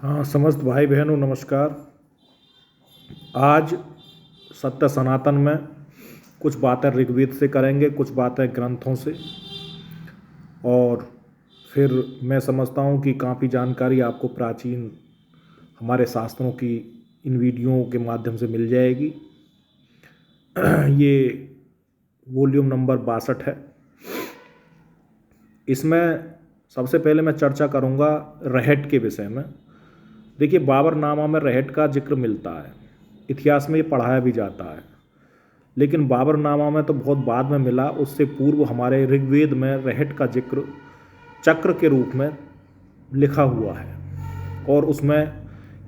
हाँ, समस्त भाई बहनों नमस्कार। आज सत्य सनातन में कुछ बातें ऋग्वेद से करेंगे, कुछ बातें ग्रंथों से, और फिर मैं समझता हूँ कि काफ़ी जानकारी आपको प्राचीन हमारे शास्त्रों की इन वीडियोओं के माध्यम से मिल जाएगी। ये वॉल्यूम नंबर 62 है। इसमें सबसे पहले मैं चर्चा करूँगा रहट के विषय में। देखिए, बाबरनामा में रहट का जिक्र मिलता है, इतिहास में ये पढ़ाया भी जाता है, लेकिन बाबरनामा में तो बहुत बाद में मिला। उससे पूर्व हमारे ऋग्वेद में रहट का जिक्र चक्र के रूप में लिखा हुआ है और उसमें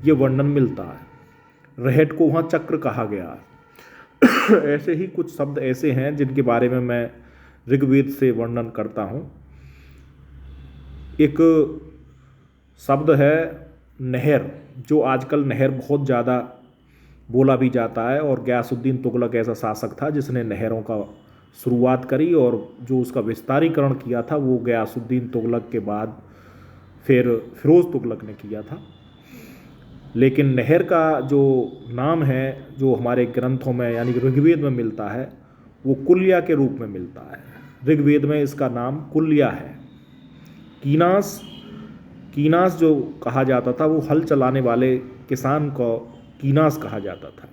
ये वर्णन मिलता है। रहट को वहाँ चक्र कहा गया है। ऐसे ही कुछ शब्द ऐसे हैं जिनके बारे में मैं ऋग्वेद से वर्णन करता हूँ। एक शब्द है नहर, जो आजकल नहर बहुत ज़्यादा बोला भी जाता है, और गयासुद्दीन तुगलक ऐसा शासक था जिसने नहरों का शुरुआत करी, और जो उसका विस्तारीकरण किया था वो गयासुद्दीन तुगलक के बाद फिर फिरोज़ तुगलक ने किया था। लेकिन नहर का जो नाम है, जो हमारे ग्रंथों में यानी कि ऋग्वेद में मिलता है, वो कुल्या के रूप में मिलता है। ऋग्वेद में इसका नाम कुल्या है। कीनास कीनास जो कहा जाता था वो हल चलाने वाले किसान को कीनास कहा जाता था,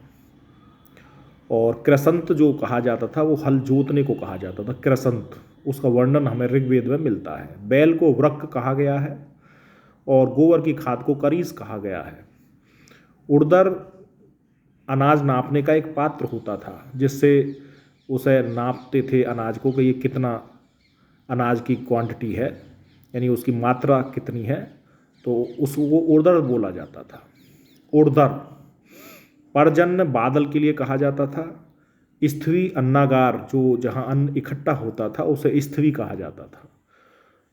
और कृसंत जो कहा जाता था वो हल जोतने को कहा जाता था, कृसंत। उसका वर्णन हमें ऋग्वेद में मिलता है। बैल को वृक्क कहा गया है और गोबर की खाद को करीस कहा गया है। उड़दर अनाज नापने का एक पात्र होता था जिससे उसे नापते थे अनाज को कि ये कितना अनाज की क्वांटिटी है, यानी उसकी मात्रा कितनी है, तो उसको उड़दर बोला जाता था। उड़दर पर्जन्य बादल के लिए कहा जाता था। स्थवी अन्नागार, जो जहाँ अन्न इकट्ठा होता था उसे स्थवी कहा जाता था।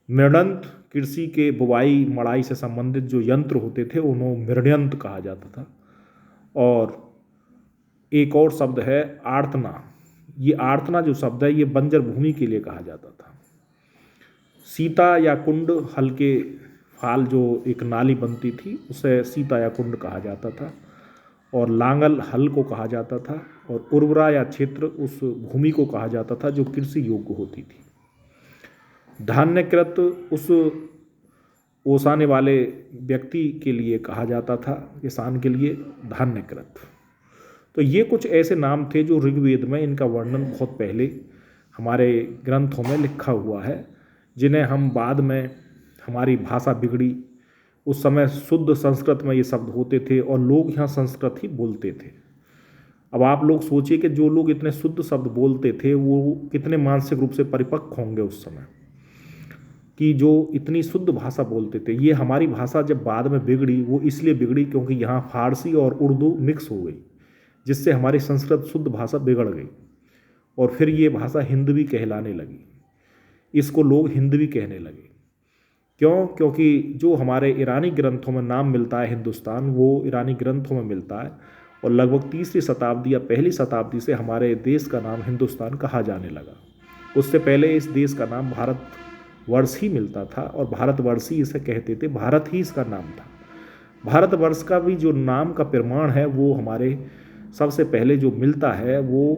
मृदंत कृषि के बुवाई मड़ाई से संबंधित जो यंत्र होते थे उन्हें मृदयंत्र कहा जाता था। और एक और शब्द है आर्तना। ये आर्तना जो शब्द है ये बंजर भूमि के लिए कहा जाता था। सीता या कुंड, हल के फाल जो एक नाली बनती थी उसे सीता या कुंड कहा जाता था। और लांगल हल को कहा जाता था, और उर्वरा या क्षेत्र उस भूमि को कहा जाता था जो कृषि योग्य होती थी। धान्यकृत उस ओसाने वाले व्यक्ति के लिए कहा जाता था, किसान के लिए धान्यकृत। तो ये कुछ ऐसे नाम थे जो ऋग्वेद में, इनका वर्णन बहुत पहले हमारे ग्रंथों में लिखा हुआ है, जिन्हें हम बाद में, हमारी भाषा बिगड़ी, उस समय शुद्ध संस्कृत में ये शब्द होते थे और लोग यहाँ संस्कृत ही बोलते थे। अब आप लोग सोचिए कि जो लोग इतने शुद्ध शब्द बोलते थे वो कितने मानसिक रूप से परिपक्व होंगे उस समय, कि जो इतनी शुद्ध भाषा बोलते थे। ये हमारी भाषा जब बाद में बिगड़ी, वो इसलिए बिगड़ी क्योंकि यहाँ फारसी और उर्दू मिक्स हो गई, जिससे हमारी संस्कृत शुद्ध भाषा बिगड़ गई, और फिर ये भाषा हिंदवी कहलाने लगी। इसको लोग हिंदवी कहने लगे। क्यों? क्योंकि जो हमारे ईरानी ग्रंथों में नाम मिलता है हिंदुस्तान, वो ईरानी ग्रंथों में मिलता है, और लगभग तीसरी शताब्दी या पहली शताब्दी से हमारे देश का नाम हिंदुस्तान कहा जाने लगा। उससे पहले इस देश का नाम भारत वर्ष ही मिलता था, और भारतवर्ष ही इसे कहते थे, भारत ही इसका नाम था। भारतवर्ष का भी जो नाम का प्रमाण है वो हमारे सबसे पहले जो मिलता है वो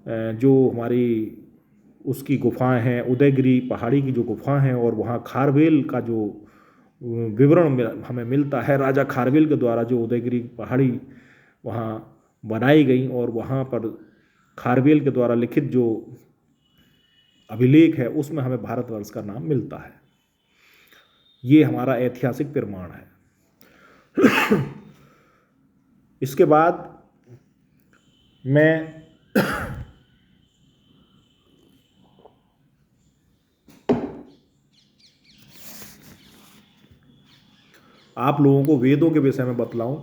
जो हमारी उसकी गुफाएं हैं, उदयगिरी पहाड़ी की जो गुफाएं हैं, और वहाँ खारवेल का जो विवरण हमें मिलता है, राजा खारवेल के द्वारा जो उदयगिरी पहाड़ी वहाँ बनाई गई, और वहाँ पर खारवेल के द्वारा लिखित जो अभिलेख है उसमें हमें भारतवर्ष का नाम मिलता है। ये हमारा ऐतिहासिक प्रमाण है। इसके बाद मैं आप लोगों को वेदों के विषय में बतलाऊं।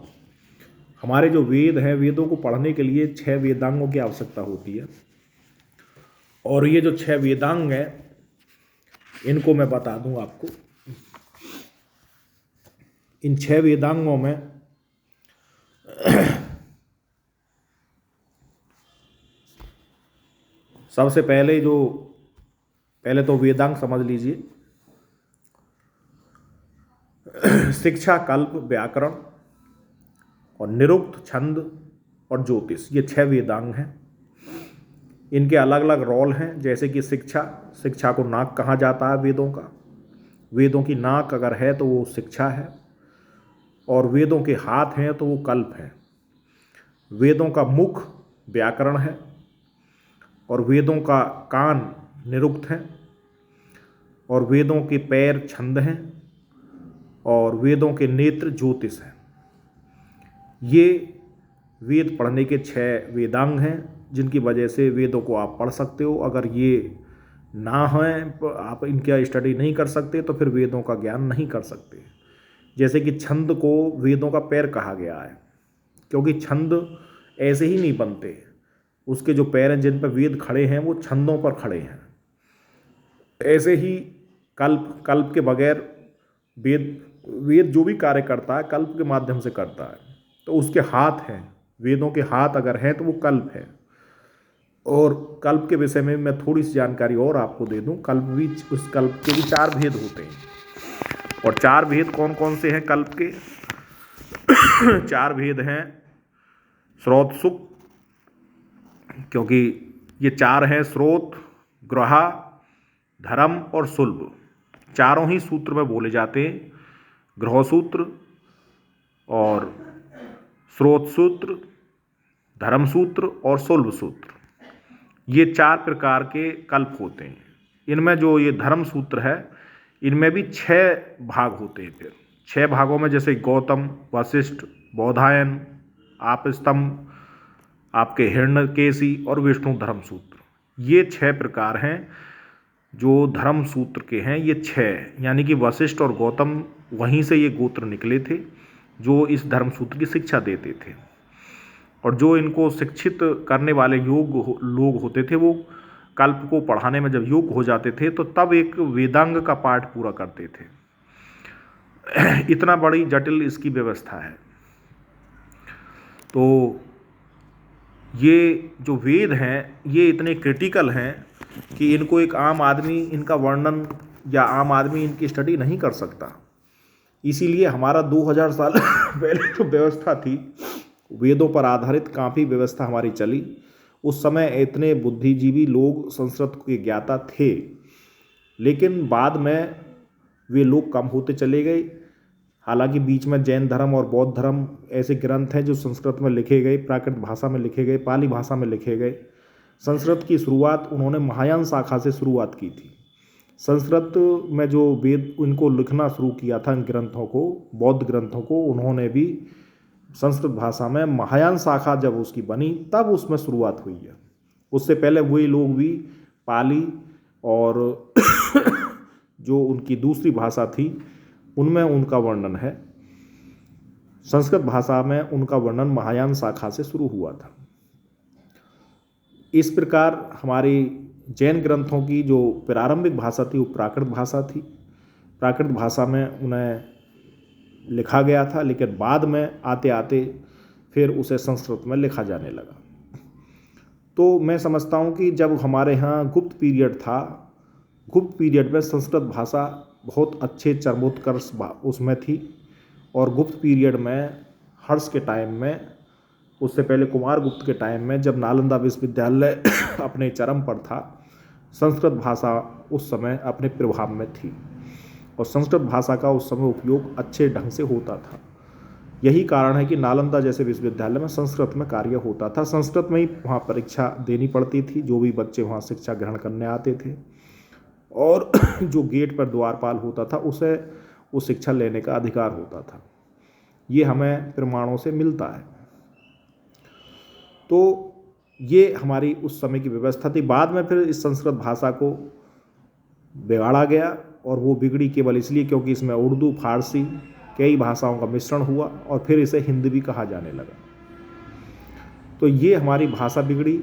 हमारे जो वेद हैं, वेदों को पढ़ने के लिए 6 वेदांगों की आवश्यकता होती है, और ये जो 6 वेदांग हैं इनको मैं बता दूं आपको। इन 6 वेदांगों में सबसे पहले तो वेदांग समझ लीजिए। शिक्षा, कल्प, व्याकरण और निरुक्त, छंद और ज्योतिष, ये 6 वेदांग हैं। इनके अलग अलग रोल हैं। जैसे कि शिक्षा को नाक कहा जाता है वेदों का। वेदों की नाक अगर है तो वो शिक्षा है, और वेदों के हाथ हैं तो वो कल्प है। वेदों का मुख व्याकरण है, और वेदों का कान निरुक्त है, और वेदों के पैर छंद हैं, और वेदों के नेत्र ज्योतिष हैं। ये वेद पढ़ने के 6 वेदांग हैं, जिनकी वजह से वेदों को आप पढ़ सकते हो। अगर ये ना हैं, आप इनका स्टडी नहीं कर सकते, तो फिर वेदों का ज्ञान नहीं कर सकते। जैसे कि छंद को वेदों का पैर कहा गया है, क्योंकि छंद ऐसे ही नहीं बनते। उसके जो पैर हैं, जिन पर वेद खड़े हैं, वो छंदों पर खड़े हैं। ऐसे ही कल्प के बगैर वेद जो भी कार्य करता है कल्प के माध्यम से करता है। तो उसके हाथ हैं, वेदों के हाथ अगर हैं तो वो कल्प है। और कल्प के विषय में मैं थोड़ी सी जानकारी और आपको दे दूं। उस कल्प के भी 4 भेद होते हैं। और 4 भेद कौन कौन से हैं कल्प के? 4 भेद हैं स्रोत, सुख, क्योंकि ये 4 हैं, स्रोत, ग्रहा, धर्म और सुलभ। चारों ही सूत्र में बोले जाते हैं। ग्रह सूत्र और स्रोत सूत्र, धर्म सूत्र और सुलभ सूत्र, ये 4 प्रकार के कल्प होते हैं। इनमें जो ये धर्म सूत्र है, इनमें भी 6 भाग होते हैं। फिर 6 भागों में जैसे गौतम, वशिष्ठ, बौधायन, आपस्तंभ, आपके हिरण्यकेशी और विष्णु धर्म सूत्र, ये 6 प्रकार हैं जो धर्म सूत्र के हैं। ये 6, यानी कि वशिष्ठ और गौतम, वहीं से ये गोत्र निकले थे जो इस धर्म सूत्र की शिक्षा देते थे। और जो इनको शिक्षित करने वाले लोग होते थे, वो कल्प को पढ़ाने में जब योग्य हो जाते थे, तो तब एक वेदांग का पाठ पूरा करते थे। इतना बड़ी जटिल इसकी व्यवस्था है। तो ये जो वेद हैं, ये इतने क्रिटिकल हैं कि इनको एक आम आदमी इनका वर्णन या आम आदमी इनकी स्टडी नहीं कर सकता। इसीलिए हमारा 2000 साल पहले जो व्यवस्था थी, वेदों पर आधारित काफ़ी व्यवस्था हमारी चली। उस समय इतने बुद्धिजीवी लोग संस्कृत के ज्ञाता थे, लेकिन बाद में वे लोग कम होते चले गए। हालांकि बीच में जैन धर्म और बौद्ध धर्म ऐसे ग्रंथ हैं जो संस्कृत में लिखे गए, प्राकृत भाषा में लिखे गए, पाली भाषा में लिखे गए। संस्कृत की शुरुआत उन्होंने महायान शाखा से शुरुआत की थी। संस्कृत में जो वेद उनको लिखना शुरू किया था, इन ग्रंथों को, बौद्ध ग्रंथों को, उन्होंने भी संस्कृत भाषा में महायान शाखा जब उसकी बनी तब उसमें शुरुआत हुई है। उससे पहले वही लोग भी पाली और जो उनकी दूसरी भाषा थी उनमें उनका वर्णन है। संस्कृत भाषा में उनका वर्णन महायान शाखा से शुरू हुआ था। इस प्रकार हमारी जैन ग्रंथों की जो प्रारंभिक भाषा थी वो प्राकृत भाषा थी। प्राकृत भाषा में उन्हें लिखा गया था, लेकिन बाद में आते आते फिर उसे संस्कृत में लिखा जाने लगा। तो मैं समझता हूँ कि जब हमारे यहाँ गुप्त पीरियड था, गुप्त पीरियड में संस्कृत भाषा बहुत अच्छे चरमोत्कर्ष उसमें थी। और गुप्त पीरियड में हर्ष के टाइम में, उससे पहले कुमार गुप्त के टाइम में, जब नालंदा विश्वविद्यालय अपने चरम पर था, संस्कृत भाषा उस समय अपने प्रभाव में थी और संस्कृत भाषा का उस समय उपयोग अच्छे ढंग से होता था। यही कारण है कि नालंदा जैसे विश्वविद्यालय में संस्कृत में कार्य होता था। संस्कृत में ही वहाँ परीक्षा देनी पड़ती थी, जो भी बच्चे वहाँ शिक्षा ग्रहण करने आते थे, और जो गेट पर द्वारपाल होता था उसे उस शिक्षा लेने का अधिकार होता था। ये हमें प्रमाणों से मिलता है। तो ये हमारी उस समय की व्यवस्था थी। बाद में फिर इस संस्कृत भाषा को बिगाड़ा गया, और वो बिगड़ी केवल इसलिए क्योंकि इसमें उर्दू, फारसी, कई भाषाओं का मिश्रण हुआ और फिर इसे हिंदी भी कहा जाने लगा। तो ये हमारी भाषा बिगड़ी,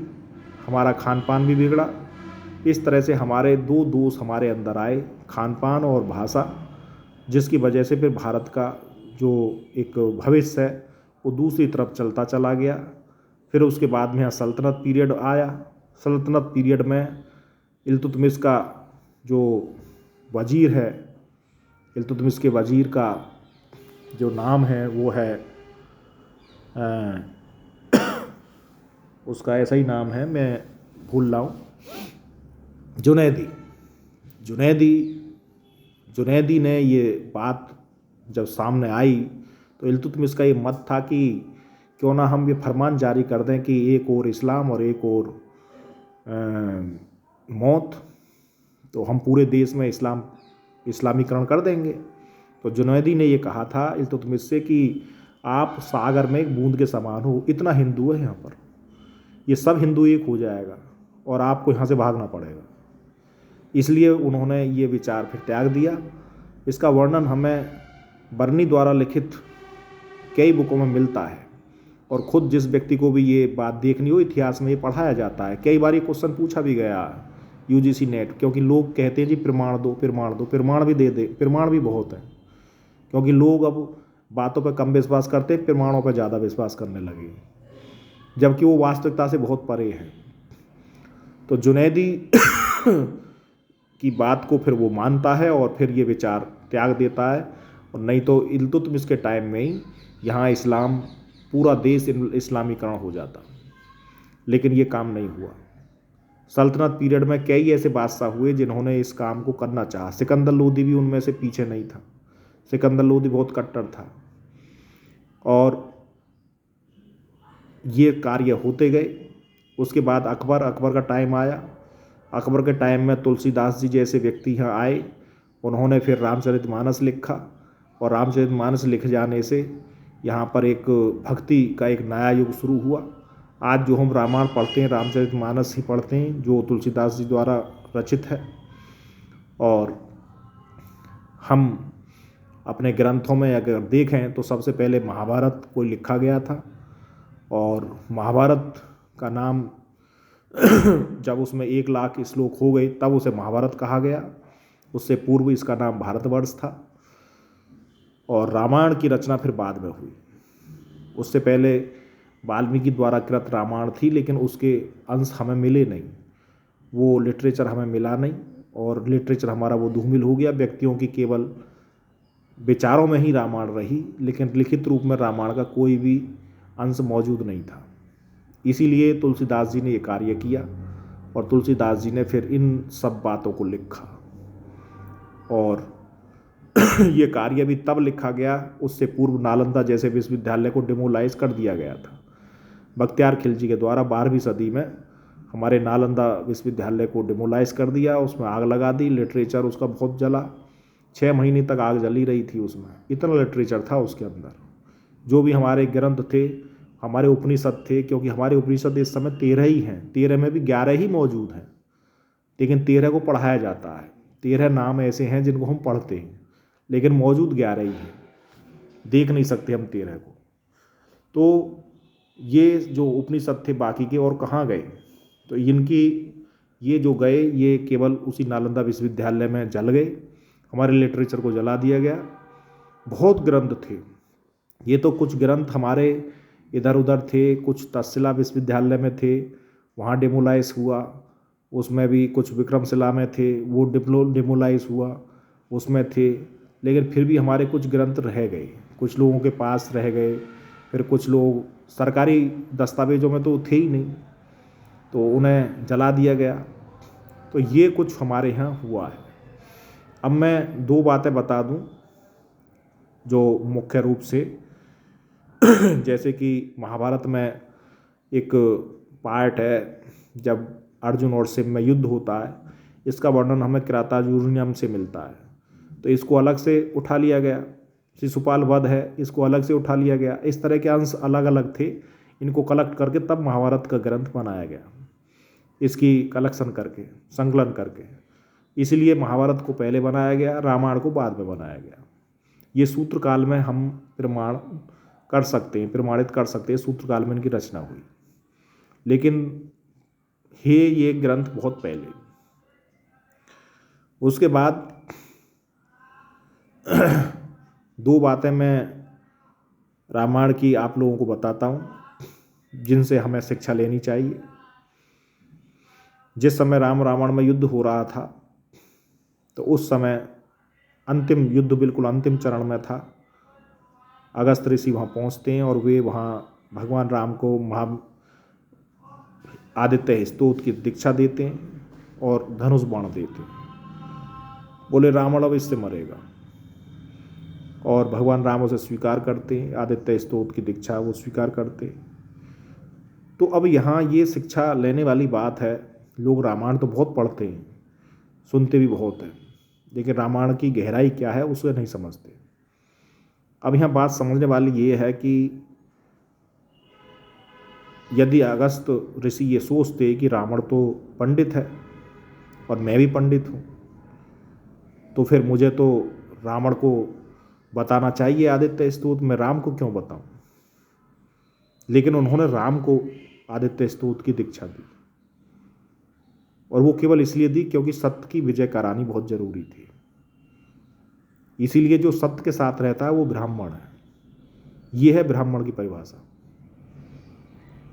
हमारा खान पान भी बिगड़ा। इस तरह से हमारे 2 दोष हमारे अंदर आए, खान पान और भाषा, जिसकी वजह से फिर भारत का जो एक भविष्य है वो दूसरी तरफ चलता चला गया। फिर उसके बाद में यहाँ सल्तनत पीरियड आया। सल्तनत पीरियड में इल्तुतमिश का जो वजीर है, इल्तुतमिश के वजीर का जो नाम है वो है अ, उसका ऐसा ही नाम है, मैं भूल रहा हूँ, जुनैदी। जुनैदी जुनैदी ने ये बात जब सामने आई तो इल्तुतमिश का ये मत था कि क्यों ना हम ये फरमान जारी कर दें कि एक और इस्लाम और एक और मौत, तो हम पूरे देश में इस्लामीकरण कर देंगे। तो जुनैदी ने ये कहा था इल्तुतमिश से कि आप सागर में एक बूंद के समान हो, इतना हिंदू है यहाँ पर, ये सब हिंदू एक हो जाएगा और आपको यहाँ से भागना पड़ेगा। इसलिए उन्होंने ये विचार फिर त्याग दिया। इसका वर्णन हमें बर्नी द्वारा लिखित कई बुकों में मिलता है और ख़ुद जिस व्यक्ति को भी ये बात देखनी हो, इतिहास में ये पढ़ाया जाता है। कई बार ये क्वेश्चन पूछा भी गया यूजीसी नेट, क्योंकि लोग कहते हैं जी प्रमाण दो प्रमाण दो, प्रमाण भी दे दे, प्रमाण भी बहुत है, क्योंकि लोग अब बातों पर कम विश्वास करते हैं, प्रमाणों पर ज़्यादा विश्वास करने लगे, जबकि वो वास्तविकता से बहुत परे है। तो जुनैदी की बात को फिर वो मानता है और फिर ये विचार त्याग देता है, और नहीं तो इल्तुतमिश के टाइम में ही यहाँ इस्लाम, पूरा देश इस्लामीकरण हो जाता, लेकिन ये काम नहीं हुआ। सल्तनत पीरियड में कई ऐसे बादशाह हुए जिन्होंने इस काम को करना चाहा। सिकंदर लोदी भी उनमें से पीछे नहीं था। सिकंदर लोदी बहुत कट्टर था और ये कार्य होते गए। उसके बाद अकबर का टाइम आया। अकबर के टाइम में तुलसीदास जी जैसे व्यक्ति यहाँ आए, उन्होंने फिर रामचरितमानस लिखा, और रामचरितमानस लिख जाने से यहाँ पर एक भक्ति का एक नया युग शुरू हुआ। आज जो हम रामायण पढ़ते हैं, रामचरितमानस ही पढ़ते हैं, जो तुलसीदास जी द्वारा रचित है। और हम अपने ग्रंथों में अगर देखें तो सबसे पहले महाभारत को लिखा गया था, और महाभारत का नाम जब उसमें 1,00,000 श्लोक हो गए तब उसे महाभारत कहा गया। उससे पूर्व इसका नाम भारतवर्ष था, और रामायण की रचना फिर बाद में हुई। उससे पहले वाल्मीकि द्वारा कृत रामायण थी, लेकिन उसके अंश हमें मिले नहीं, वो लिटरेचर हमें मिला नहीं, और लिटरेचर हमारा वो धूमिल हो गया। व्यक्तियों की केवल विचारों में ही रामायण रही, लेकिन लिखित रूप में रामायण का कोई भी अंश मौजूद नहीं था। इसीलिए तुलसीदास जी ने ये कार्य किया, और तुलसीदास जी ने फिर इन सब बातों को लिखा। और ये कार्य भी तब लिखा गया, उससे पूर्व नालंदा जैसे विश्वविद्यालय को डिमोलाइज कर दिया गया था बख्तियार खिलजी के द्वारा। 12वीं सदी में हमारे नालंदा विश्वविद्यालय को डिमोलाइज कर दिया, उसमें आग लगा दी। लिटरेचर उसका बहुत जला, 6 महीने तक आग जली रही थी उसमें, इतना लिटरेचर था उसके अंदर। जो भी हमारे ग्रंथ थे, हमारे उपनिषद थे, क्योंकि हमारे उपनिषद इस समय 13 ही हैं, 13 में भी 11 ही मौजूद हैं, लेकिन 13 को पढ़ाया जाता है। 13 नाम ऐसे हैं जिनको हम पढ़ते हैं, लेकिन मौजूद 11 ही हैं, देख नहीं सकते हम 13 को। तो ये जो उपनिषद थे बाकी के और कहाँ गए, तो इनकी ये जो गए ये केवल उसी नालंदा विश्वविद्यालय में जल गए, हमारे लिटरेचर को जला दिया गया। बहुत ग्रंथ थे, ये तो कुछ ग्रंथ हमारे इधर उधर थे, कुछ तक्षशिला विश्वविद्यालय में थे, वहाँ डिमोलाइज हुआ। उसमें भी कुछ विक्रमशिला में थे, वो डिमोलाइज हुआ, उसमें थे। लेकिन फिर भी हमारे कुछ ग्रंथ रह गए, कुछ लोगों के पास रह गए। फिर कुछ लोग सरकारी दस्तावेजों में तो थे ही नहीं, तो उन्हें जला दिया गया। तो ये कुछ हमारे यहाँ हुआ है। अब मैं 2 बातें बता दूं जो मुख्य रूप से जैसे कि महाभारत में एक पार्ट है जब अर्जुन और शिव में युद्ध होता है, इसका वर्णन हमें किरातार्जुनीयम से मिलता है, तो इसको अलग से उठा लिया गया। शिशुपाल वध है, इसको अलग से उठा लिया गया। इस तरह के अंश अलग अलग थे, इनको कलेक्ट करके तब महाभारत का ग्रंथ बनाया गया, इसकी कलेक्शन करके, संकलन करके। इसलिए महाभारत को पहले बनाया गया, रामायण को बाद में बनाया गया। ये सूत्र काल में हम प्रमाणित कर सकते हैं, सूत्र काल में इनकी रचना हुई, लेकिन ये ग्रंथ बहुत पहले। उसके बाद 2 बातें मैं रामायण की आप लोगों को बताता हूँ जिनसे हमें शिक्षा लेनी चाहिए। जिस समय राम रावण में युद्ध हो रहा था, तो उस समय अंतिम युद्ध बिल्कुल अंतिम चरण में था। अगस्त ऋषि वहाँ पहुँचते हैं और वे वहाँ भगवान राम को आदित्य स्तोत्र की दीक्षा देते हैं और धनुष बाण देते हैं। बोले रावण अब इससे मरेगा, और भगवान राम उसे स्वीकार करते हैं, आदित्य स्तोत्र की दीक्षा वो स्वीकार करते हैं। तो अब यहाँ ये शिक्षा लेने वाली बात है। लोग रामायण तो बहुत पढ़ते हैं, सुनते भी बहुत हैं, लेकिन रामायण की गहराई क्या है उसे नहीं समझते। अब यहाँ बात समझने वाली ये है कि यदि अगस्त ऋषि ये सोचते कि रावण तो पंडित है और मैं भी पंडित हूँ, तो फिर मुझे तो रावण को बताना चाहिए आदित्य स्तोत्र, मैं राम को क्यों बताऊं। लेकिन उन्होंने राम को आदित्य स्तोत्र की दीक्षा दी, और वो केवल इसलिए दी क्योंकि सत्य की विजय करानी बहुत जरूरी थी। इसीलिए जो सत्य के साथ रहता है वो ब्राह्मण है। ये है ब्राह्मण की परिभाषा।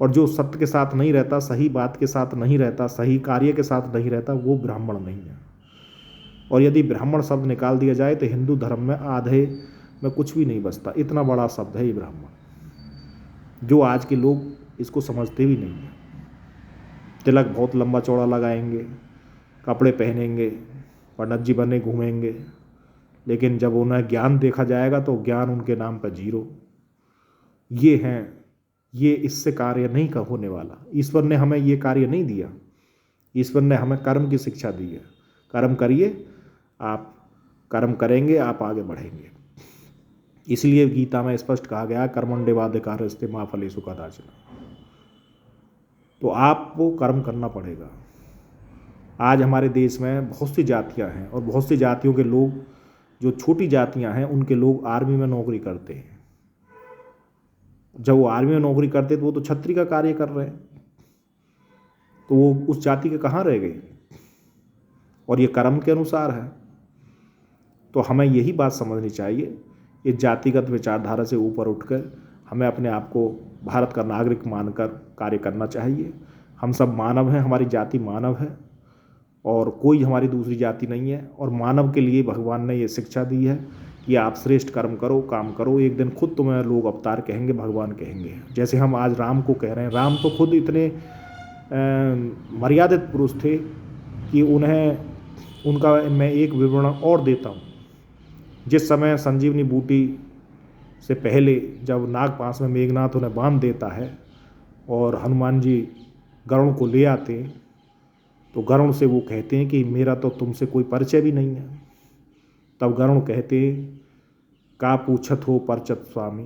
और जो सत्य के साथ नहीं रहता, सही बात के साथ नहीं रहता, सही कार्य के साथ नहीं रहता, वो ब्राह्मण नहीं है। और यदि ब्राह्मण शब्द निकाल दिया जाए तो हिंदू धर्म में आधे में कुछ भी नहीं बचता। इतना बड़ा शब्द है ये ब्राह्मण, जो आज के लोग इसको समझते भी नहीं हैं। तिलक बहुत लंबा चौड़ा लगाएंगे, कपड़े पहनेंगे, पंडित जी बने घूमेंगे, लेकिन जब उन्हें ज्ञान देखा जाएगा तो ज्ञान उनके नाम पर जीरो। ये हैं, ये इससे कार्य नहीं होने वाला। ईश्वर ने हमें ये कार्य नहीं दिया। ईश्वर ने हमें कर्म की शिक्षा दी है। कर्म करिए, आप कर्म करेंगे, आप आगे बढ़ेंगे। इसलिए गीता में स्पष्ट कहा गया कर्मण्येवाधिकारस्ते मा फलेषु कदाचन। तो आपको कर्म करना पड़ेगा। आज हमारे देश में बहुत सी जातियां हैं, और बहुत सी जातियों के लोग, जो छोटी जातियां हैं, उनके लोग आर्मी में नौकरी करते हैं। जब वो आर्मी में नौकरी करते तो वो तो छत्री का कार्य कर रहे हैं, तो वो उस जाति के कहाँ रह गए। और ये कर्म के अनुसार है। तो हमें यही बात समझनी चाहिए, ये जातिगत विचारधारा से ऊपर उठकर हमें अपने आप को भारत का नागरिक मानकर कार्य करना चाहिए। हम सब मानव हैं, हमारी जाति मानव है, और कोई हमारी दूसरी जाति नहीं है। और मानव के लिए भगवान ने ये शिक्षा दी है कि आप श्रेष्ठ कर्म करो, काम करो। एक दिन खुद तुम्हें लोग अवतार कहेंगे, भगवान कहेंगे। जैसे हम आज राम को कह रहे हैं, राम तो खुद इतने मर्यादित पुरुष थे कि उनका मैं एक विवरण और देता हूँ। जिस समय संजीवनी बूटी से पहले जब नागपाश में मेघनाथ उन्हें बांध देता है और हनुमान जी गरुड़ को ले आते हैं, तो गरुड़ से वो कहते हैं कि मेरा तो तुमसे कोई परिचय भी नहीं है। तब गरुड़ कहते हैं का पूछत हो परचत स्वामी।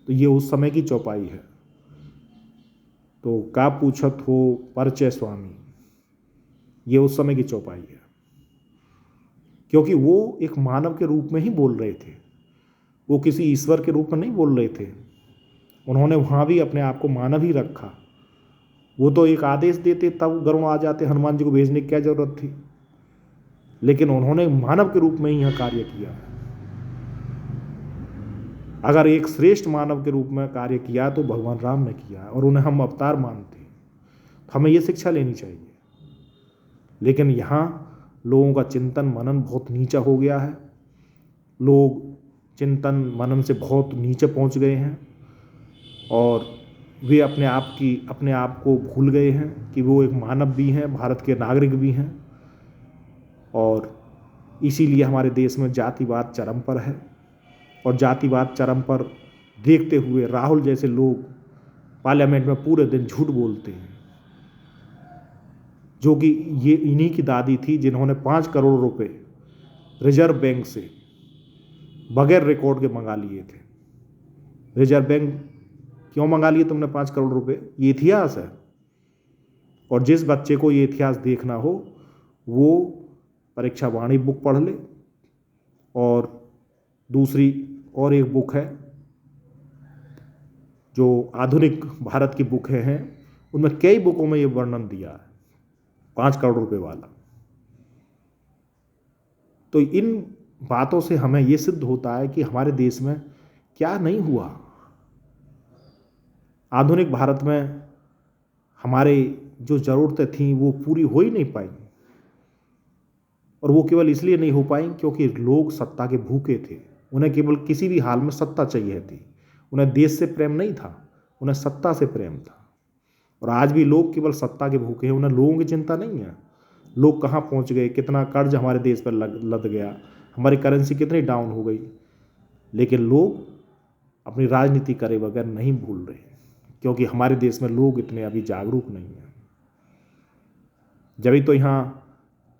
तो ये उस समय की चौपाई है। तो का पूछत हो परिचय स्वामी, ये उस समय की चौपाई है, क्योंकि वो एक मानव के रूप में ही बोल रहे थे। वो किसी ईश्वर के रूप में नहीं बोल रहे थे। उन्होंने वहाँ भी अपने आप को मानव ही रखा। वो तो एक आदेश देते तब गरुड़ आ जाते, हनुमान जी को भेजने की क्या जरूरत थी। लेकिन उन्होंने मानव के रूप में ही यह कार्य किया। अगर एक श्रेष्ठ मानव के रूप में कार्य किया तो भगवान राम ने किया, और उन्हें हम अवतार मानते हैं। तो हमें ये शिक्षा लेनी चाहिए। लेकिन यहाँ लोगों का चिंतन मनन बहुत नीचा हो गया है। लोग चिंतन मनन से बहुत नीचे पहुँच गए हैं, और वे अपने आप को भूल गए हैं कि वो एक मानव भी हैं, भारत के नागरिक भी हैं। और इसीलिए हमारे देश में जातिवाद चरम पर है। और जातिवाद चरम पर देखते हुए राहुल जैसे लोग पार्लियामेंट में पूरे दिन झूठ बोलते हैं, जो कि ये इन्हीं की दादी थी जिन्होंने 5 करोड़ रुपए रिजर्व बैंक से बगैर रिकॉर्ड के मंगा लिए थे। रिजर्व बैंक क्यों मंगा लिए तुमने 5 करोड़ रुपए? ये इतिहास है। और जिस बच्चे को ये इतिहास देखना हो वो परीक्षा वाणी बुक पढ़ ले। और दूसरी और एक बुक है जो आधुनिक भारत की बुक हैं, उनमें कई बुकों में ये वर्णन दिया है 5 करोड़ रुपए वाला। तो इन बातों से हमें ये सिद्ध होता है कि हमारे देश में क्या नहीं हुआ। आधुनिक भारत में हमारे जो ज़रूरतें थीं वो पूरी हो ही नहीं पाई। और वो केवल इसलिए नहीं हो पाई क्योंकि लोग सत्ता के भूखे थे। उन्हें केवल किसी भी हाल में सत्ता चाहिए थी। उन्हें देश से प्रेम नहीं था, उन्हें सत्ता से प्रेम था। और आज भी लोग केवल सत्ता के भूखे हैं, उन्हें लोगों की चिंता नहीं है। लोग कहाँ पहुँच गए, कितना कर्ज हमारे देश पर लद गया, हमारी करेंसी कितनी डाउन हो गई, लेकिन लोग अपनी राजनीति करे बगैर नहीं भूल रहे, क्योंकि हमारे देश में लोग इतने अभी जागरूक नहीं हैं। जब तो यहाँ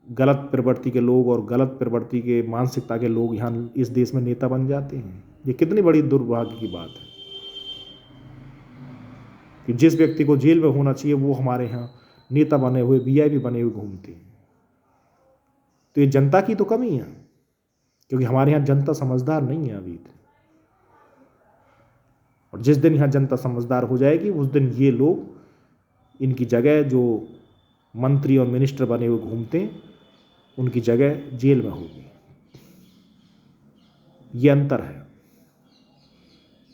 गलत प्रवृत्ति के लोग और गलत प्रवृत्ति के मानसिकता के लोग यहाँ इस देश में नेता बन जाते हैं। ये कितनी बड़ी दुर्भाग्य की बात है कि जिस व्यक्ति को जेल में होना चाहिए वो हमारे यहाँ नेता बने हुए, वीआईपी बने हुए घूमते हैं। तो ये जनता की तो कमी है, क्योंकि हमारे यहाँ जनता समझदार नहीं है अभी। और जिस दिन यहाँ जनता समझदार हो जाएगी उस दिन ये लोग, इनकी जगह जो मंत्री और मिनिस्टर बने हुए घूमते हैं, उनकी जगह जेल में होगी। ये अंतर है।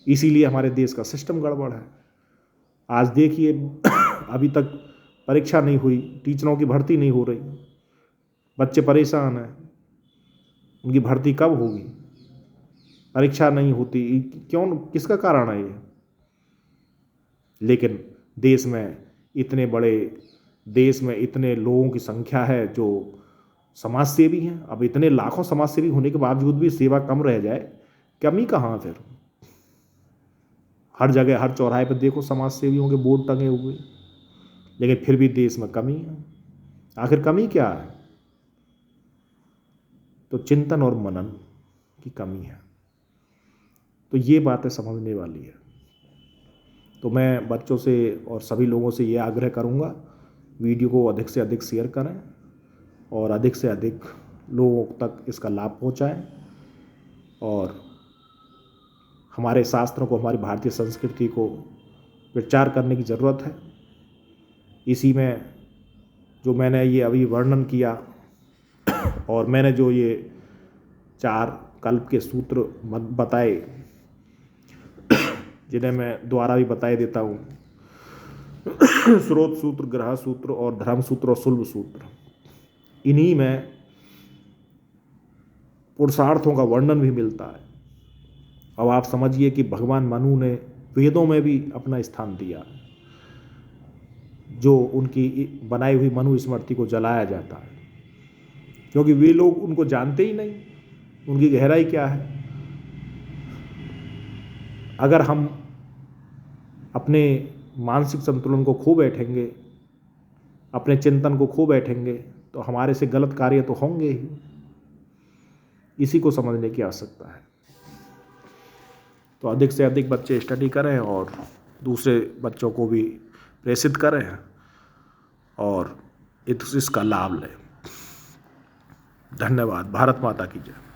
इसीलिए हमारे देश का सिस्टम गड़बड़ है। आज देखिए अभी तक परीक्षा नहीं हुई, टीचरों की भर्ती नहीं हो रही, बच्चे परेशान हैं, उनकी भर्ती कब होगी, परीक्षा नहीं होती, क्यों, किसका कारण है ये? लेकिन देश में इतने बड़े देश में इतने लोगों की संख्या है जो समाज सेवी हैं। अब इतने लाखों समाज सेवी होने के बावजूद भी सेवा कम रह जाए, कमी कहाँ फिर? हर जगह हर चौराहे पर देखो समाज सेवियों के बोर्ड टंगे हुए, लेकिन फिर भी देश में कमी है। आखिर कमी क्या है? तो चिंतन और मनन की कमी है। तो ये बातें समझने वाली है। तो मैं बच्चों से और सभी लोगों से ये आग्रह करूँगा, वीडियो को अधिक से अधिक शेयर करें और अधिक से अधिक लोगों तक इसका लाभ पहुँचाएं। और हमारे शास्त्रों को, हमारी भारतीय संस्कृति को प्रचार करने की ज़रूरत है। इसी में जो मैंने ये अभी वर्णन किया और मैंने जो ये 4 कल्प के सूत्र बताए, जिन्हें मैं दोबारा भी बताए देता हूँ, स्रोत सूत्र, ग्रह सूत्र और धर्म सूत्र और शुल्ब सूत्र, इन्हीं में पुरुषार्थों का वर्णन भी मिलता है। अब आप समझिए कि भगवान मनु ने वेदों में भी अपना स्थान दिया, जो उनकी बनाई हुई मनु स्मृति को जलाया जाता है, क्योंकि वे लोग उनको जानते ही नहीं, उनकी गहराई क्या है। अगर हम अपने मानसिक संतुलन को खो बैठेंगे, अपने चिंतन को खो बैठेंगे, तो हमारे से गलत कार्य तो होंगे ही। इसी को समझने की आवश्यकता है। तो अधिक से अधिक बच्चे स्टडी करें और दूसरे बच्चों को भी प्रेरित करें और इसका लाभ लें। धन्यवाद। भारत माता की जय।